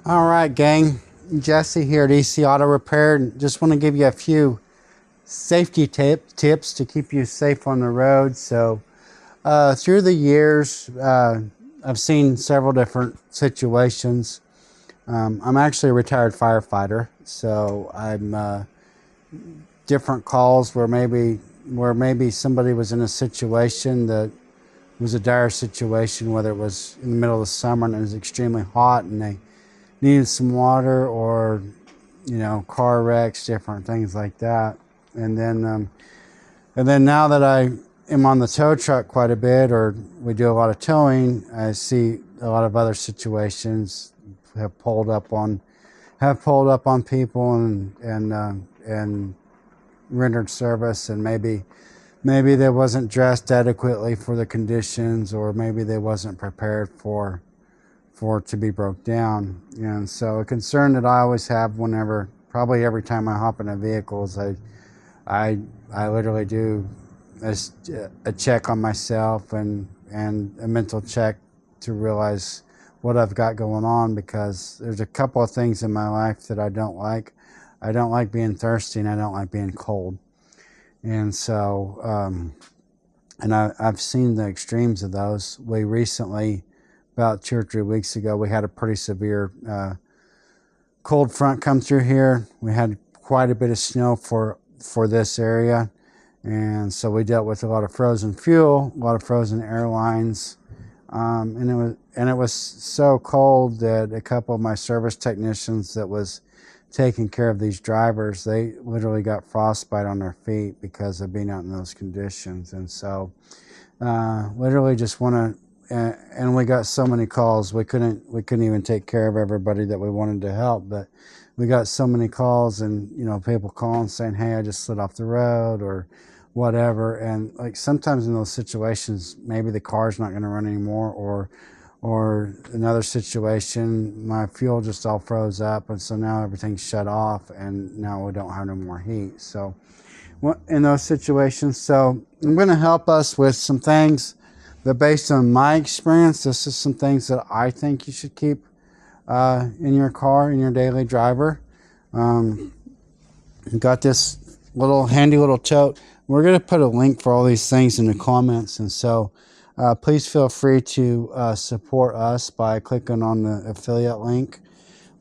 All right, gang. Jesse here at EC Auto Repair. Just want to give you a few safety tips to keep you safe on the road. So, through the years, I've seen several different situations. I'm actually a retired firefighter, so I'm different calls where maybe somebody was in a situation that was a dire situation, whether it was in the middle of the summer and it was extremely hot and they needed some water, or car wrecks, different things like that. And then now that I am on the tow truck quite a bit, or we do a lot of towing, I see a lot of other situations have pulled up on people and rendered service, and maybe they wasn't dressed adequately for the conditions, or maybe they wasn't prepared for it to be broke down. And so a concern that I always have whenever, probably every time I hop in a vehicle, is I literally do a check on myself and a mental check to realize what I've got going on, because there's a couple of things in my life that I don't like. I don't like being thirsty, and I don't like being cold. And so, I've seen the extremes of those. We recently, about 2 or 3 weeks ago, we had a pretty severe cold front come through here. We had quite a bit of snow for this area, and so we dealt with a lot of frozen fuel, a lot of frozen airlines, and it was so cold that a couple of my service technicians that was taking care of these drivers, they literally got frostbite on their feet because of being out in those conditions. And so literally just want to, and we got so many calls, we couldn't even take care of everybody that we wanted to help, but we got so many calls, and people calling saying, hey, I just slid off the road or whatever. And like sometimes in those situations, maybe the car's not going to run anymore, or another situation, my fuel just all froze up, and so now everything's shut off, and now we don't have no more heat. So in those situations, so I'm going to help us with some things that, based on my experience, this is some things that I think you should keep in your car, in your daily driver. Got this handy little tote. We're going to put a link for all these things in the comments, and so please feel free to support us by clicking on the affiliate link.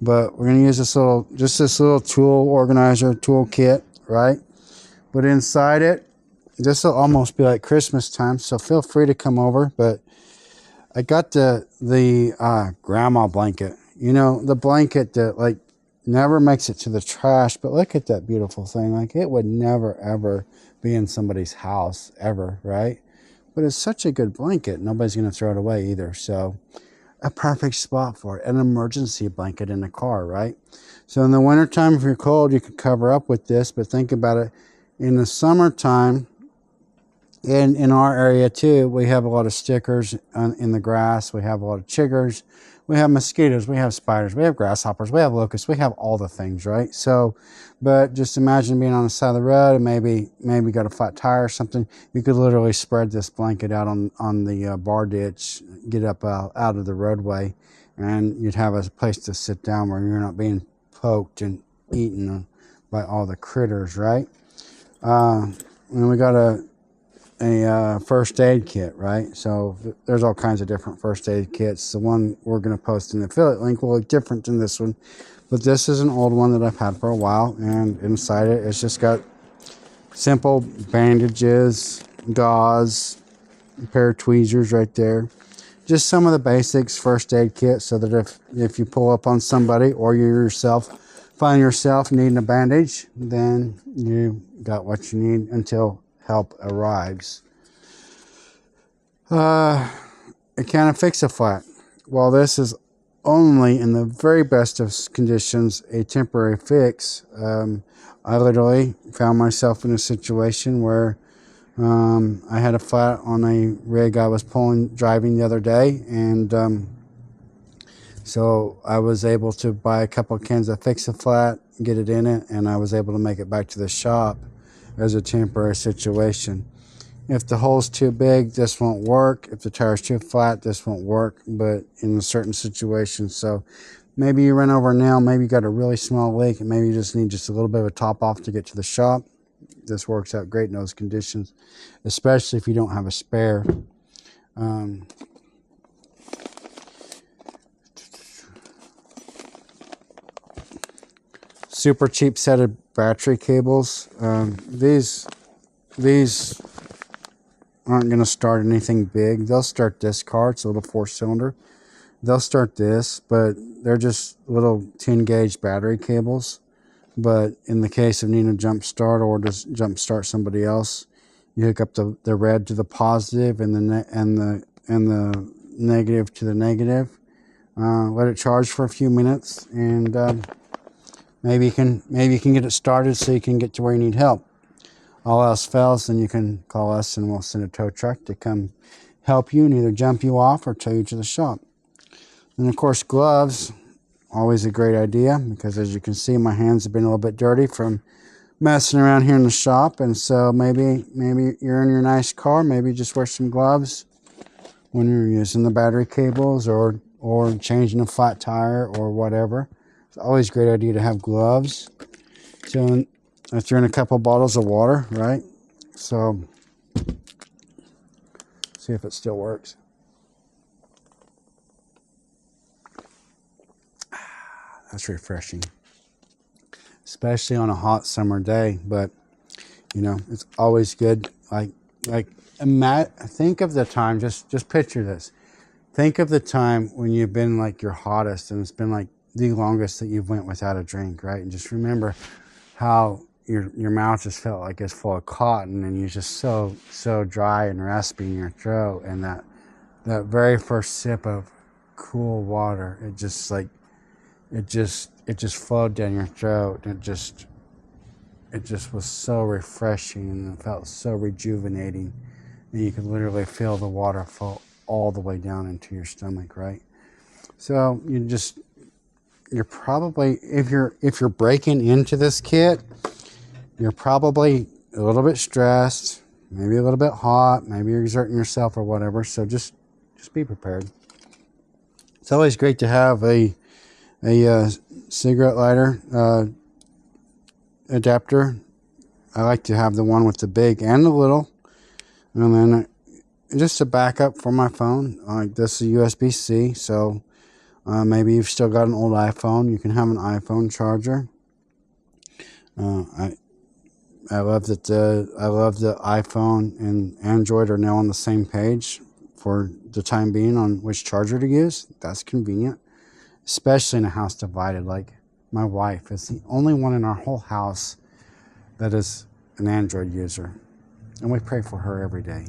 But we're going to use this little tool organizer, toolkit, right? But inside it, this will almost be like Christmas time, so feel free to come over. But I got the grandma blanket. The blanket that like never makes it to the trash, but look at that beautiful thing. Like, it would never ever be in somebody's house ever, right? But it's such a good blanket, nobody's going to throw it away either. So a perfect spot for it. An emergency blanket in the car, right? So in the wintertime, if you're cold, you could cover up with this. But think about it, in the summertime, and in our area too, we have a lot of stickers in the grass. We have a lot of chiggers. We have mosquitoes. We have spiders. We have grasshoppers. We have locusts. We have all the things, right? So, but just imagine being on the side of the road and maybe got a flat tire or something. You could literally spread this blanket out on the bar ditch, get up out of the roadway, and you'd have a place to sit down where you're not being poked and eaten by all the critters, right? And we got a first aid kit, right? So there's all kinds of different first aid kits. The one we're going to post in the affiliate link will look different than this one, but this is an old one that I've had for a while, and inside it's just got simple bandages, gauze, a pair of tweezers right there. Just some of the basics first aid kit, so that if you pull up on somebody, or you yourself find yourself needing a bandage, then you got what you need until help arrives. A can of Fix-A-Flat. While this is only, in the very best of conditions, a temporary fix, I literally found myself in a situation where I had a flat on a rig I was driving the other day, and so I was able to buy a couple of cans of Fix-A-Flat, get it in it, and I was able to make it back to the shop as a temporary situation. If the hole's too big, this won't work. If the tire's too flat, this won't work, but in a certain situation. So maybe you run over a nail, maybe you got a really small leak, and maybe you just need just a little bit of a top off to get to the shop. This works out great in those conditions, especially if you don't have a spare. Super cheap set of battery cables. These aren't going to start anything big. They'll start this car. It's a little 4-cylinder. They'll start this, but they're just little 10-gauge battery cables. But in the case of needing a jump start or just jump start somebody else, you hook up the red to the positive and the negative to the negative. Let it charge for a few minutes, and maybe you can get it started so you can get to where you need help. All else fails, then you can call us and we'll send a tow truck to come help you and either jump you off or tow you to the shop. And of course, gloves, always a great idea, because as you can see, my hands have been a little bit dirty from messing around here in the shop. And so maybe you're in your nice car, maybe just wear some gloves when you're using the battery cables or changing a flat tire or whatever. It's always a great idea to have gloves. So I threw in a couple bottles of water, right? So see if it still works. That's refreshing, especially on a hot summer day. But you know, it's always good. Think of the time. Just picture this. Think of the time when you've been like your hottest, and it's been like the longest that you've went without a drink, right? And just remember how your mouth just felt like it's full of cotton, and you're just so dry and raspy in your throat. And that very first sip of cool water, it just flowed down your throat, and it just was so refreshing, and it felt so rejuvenating, and you could literally feel the water flow all the way down into your stomach, right? So you're probably, if you're breaking into this kit, you're probably a little bit stressed, maybe a little bit hot, maybe you're exerting yourself or whatever. So just be prepared. It's always great to have a cigarette lighter adapter. I like to have the one with the big and the little, and then just a backup for my phone. Like this is USB-C, so maybe you've still got an old iPhone, you can have an iPhone charger. I love that the iPhone and Android are now on the same page for the time being on which charger to use. That's convenient, especially in a house divided. Like my wife is the only one in our whole house that is an Android user, and we pray for her every day.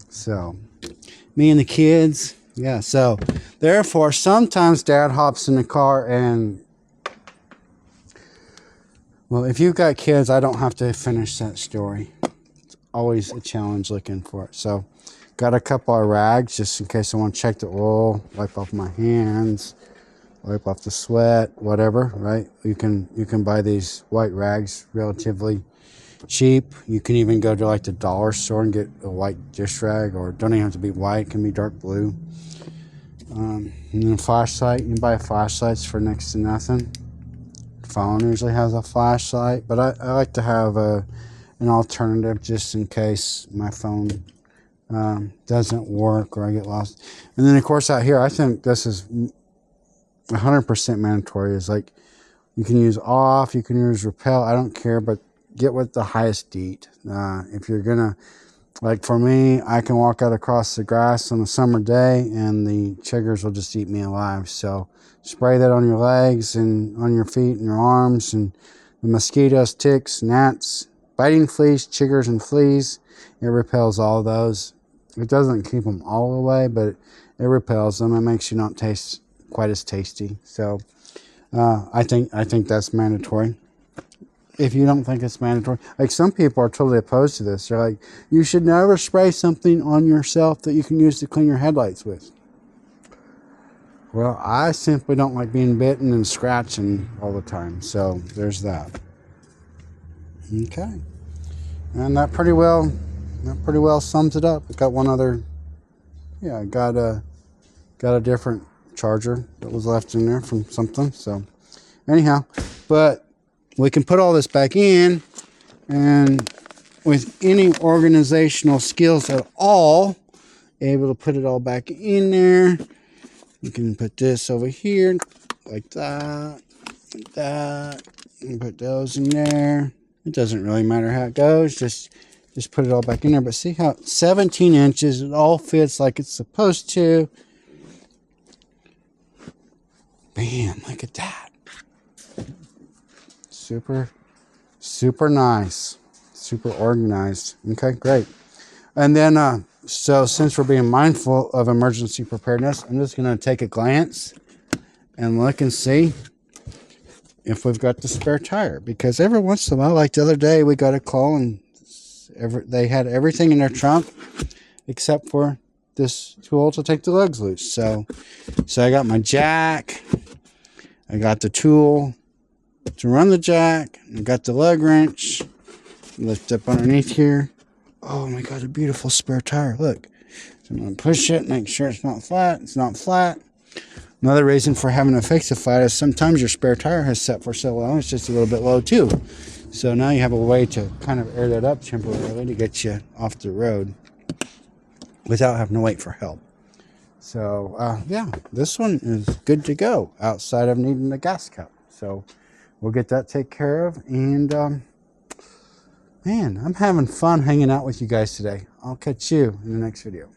So me and the kids, yeah. So therefore, sometimes Dad hops in the car and, well, if you've got kids, I don't have to finish that story. It's always a challenge looking for it. So got a couple of rags just in case I want to check the oil, wipe off my hands, wipe off the sweat, whatever, right? You can buy these white rags relatively cheap. You can even go to like the dollar store and get a white dish rag, or don't even have to be white, it can be dark blue. And then a flashlight, you can buy flashlights for next to nothing. Phone usually has a flashlight, but I like to have an alternative just in case my phone doesn't work or I get lost. And then of course out here, I think this is 100% mandatory, is like you can use off, you can use repel, I don't care, but get with the highest DEET. If you're gonna, like for me, I can walk out across the grass on a summer day and the chiggers will just eat me alive. So spray that on your legs and on your feet and your arms, and the mosquitoes, ticks, gnats, biting fleas, chiggers and fleas, it repels all those. It doesn't keep them all away, but it repels them. It makes you not taste quite as tasty. So I think that's mandatory. If you don't think it's mandatory, like some people are totally opposed to this. They're like, you should never spray something on yourself that you can use to clean your headlights with. Well, I simply don't like being bitten and scratching all the time. So there's that. Okay. And that pretty well sums it up. I got one other, yeah, I got a different charger that was left in there from something. So anyhow, but we can put all this back in, and with any organizational skills at all, able to put it all back in there. You can put this over here like that, like that, and put those in there. It doesn't really matter how it goes, just put it all back in there. But see how 17 inches, it all fits like it's supposed to. Bam, look at that. Super nice, super organized. Okay, great. And then so since we're being mindful of emergency preparedness, I'm just going to take a glance and look and see if we've got the spare tire, because every once in a while, like the other day, we got a call and they had everything in their trunk except for this tool to take the lugs loose. So I got my jack, I got the tool to run the jack, I got the lug wrench, lift up underneath here. Oh my God, a beautiful spare tire. Look, so I'm going to push it, make sure it's not flat. It's not flat. Another reason for having to fix a flat is sometimes your spare tire has set for so long, it's just a little bit low too. So now you have a way to kind of air that up temporarily to get you off the road without having to wait for help. So yeah, this one is good to go outside of needing the gas cup. So we'll get that taken care of. And man, I'm having fun hanging out with you guys today. I'll catch you in the next video.